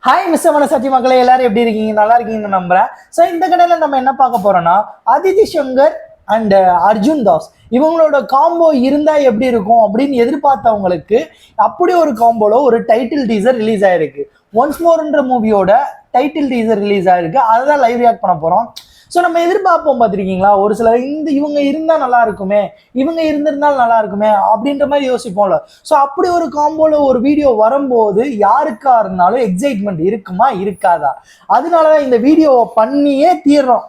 Hi mister மனசாட்சி மக்களே, எல்லாரும் எப்படி இருக்கீங்க? நல்லா இருக்கீங்கன்னு நம்புறேன். ஸோ இந்த கடையில் நம்ம என்ன பார்க்க போறோம்னா, அதிதி சங்கர் அண்ட் அர்ஜுன் தாஸ் இவங்களோட காம்போ இருந்தா எப்படி இருக்கும் அப்படின்னு எதிர்பார்த்தவங்களுக்கு அப்படி ஒரு காம்போல ஒரு டைட்டில் டீசர் ரிலீஸ் ஆயிருக்கு. ஒன்ஸ் மோர்ன்ற மூவியோட டைட்டில் டீசர் ரிலீஸ் ஆயிருக்கு. அதை தான் லைவ் ரியாக்ட் பண்ண போறோம். ஸோ நம்ம எதிர்பார்ப்போம் பார்த்துருக்கீங்களா, ஒரு சில இவங்க இருந்தால் நல்லா இருக்குமே, இவங்க இருந்திருந்தால் நல்லா இருக்குமே அப்படின்ற மாதிரி யோசிப்போம்ல. ஸோ அப்படி ஒரு காம்போல ஒரு வீடியோ வரும்போது யாருக்கா இருந்தாலும் எக்ஸைட்மெண்ட் இருக்குமா இருக்காதா? அதனாலதான் இந்த வீடியோவை பண்ணியே தீர்றோம்.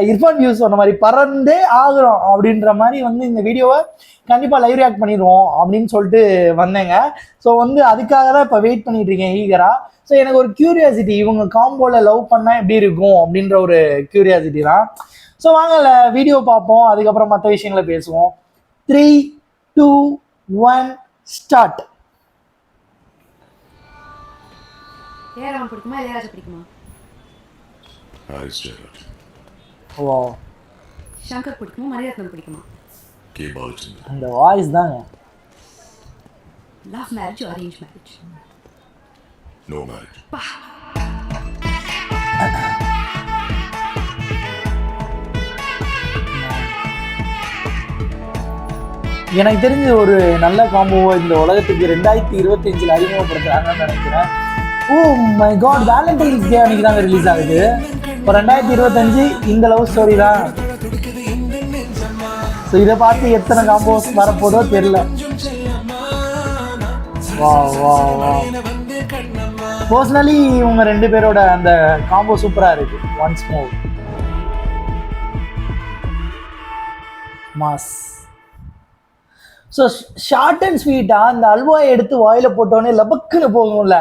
இர்ஃபான் வியூஸ் சொன்ன மாதிரி பறந்தே ஆகுறோம் அப்படின்ற மாதிரி இந்த வீடியோவை கண்டிப்பாக லைவ் ரியாக்ட் பண்ணிடுவோம் அப்படின்னு சொல்லிட்டு வந்தேங்க. ஸோ அதுக்காக தான் இப்போ வெயிட் பண்ணிட்டு இருக்கேன் ஈகரா. ஸோ எனக்கு ஒரு கியூரியாசிட்டி, இவங்க காம்போவில் லவ் பண்ணால் எப்படி இருக்கும் அப்படின்ற ஒரு கியூரியாசிட்டி தான். ஸோ வாங்கல வீடியோ பார்ப்போம், அதுக்கப்புறம் மற்ற விஷயங்களை பேசுவோம். 3, 2, 1 ஸ்டார்ட். ஏஆர் பிடிக்குமா இளையராஜா பிடிக்குமா? ஓ, சங்கர் பிடிக்குமா மணிரத்னம் பிடிக்குமா? அந்த வாய்ஸ் தாங்க. Love marriage arrange marriage? No marriage. எனக்கு தெரிஞ்ச ஒரு நல்ல காம்போவை இந்த உலகத்துக்கு 2025 அறிமுகப்படுத்துறாங்கன்னு நினைக்கிறேன். ஓ மை காட், வேலண்டைன்ஸ் டே அன்னைக்கு தாங்க ரிலீஸ் ஆகுது. இப்போ 2025 இந்த லவ் ஸ்டோரி தான். ஸோ இதை பார்த்து எத்தனை காம்போஸ் வரப்போதோ தெரியல. வா வா வா, பர்சனலி இவங்க ரெண்டு பேரோட அந்த காம்போ சூப்பராக இருக்கு. Once more mass. So short and ஸ்வீட்டாக அந்த அல்வாயை எடுத்து வாயில் போட்டோன்னே லபக்குன்னு போகும்ல,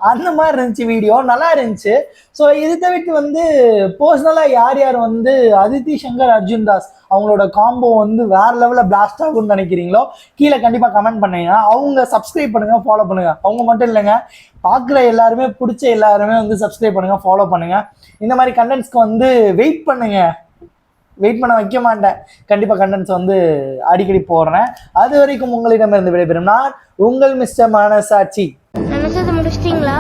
அந்த மாதிரி இருந்துச்சு. வீடியோ நல்லா இருந்துச்சு. ஸோ இது தவிர்த்து பர்சனலாக யார் யார் அதிதி சங்கர் அர்ஜுன் தாஸ் அவங்களோட காம்போ வேற லெவலில் பிளாஸ்ட் ஆகும்னு நினைக்கிறீங்களோ கீழே கண்டிப்பாக கமெண்ட் பண்ணுங்க. அவங்க சப்ஸ்கிரைப் பண்ணுங்க, ஃபாலோ பண்ணுங்க. அவங்க மட்டும் இல்லைங்க, பார்க்குற எல்லாருமே, பிடிச்ச எல்லாருமே சப்ஸ்கிரைப் பண்ணுங்க, ஃபாலோ பண்ணுங்க. இந்த மாதிரி கண்டென்ட்ஸ்க்கு வெயிட் பண்ணுங்க. வெயிட் பண்ண வைக்க மாட்டேன். கண்டிப்பாக கண்டென்ட்ஸ் அடிக்கடி போடுறேன். அது வரைக்கும் உங்களிடமிருந்து விடைபெறும் நான் உங்கள் மிஸ்டர் மனசாட்சி. முடிச்சிட்டீங்களா?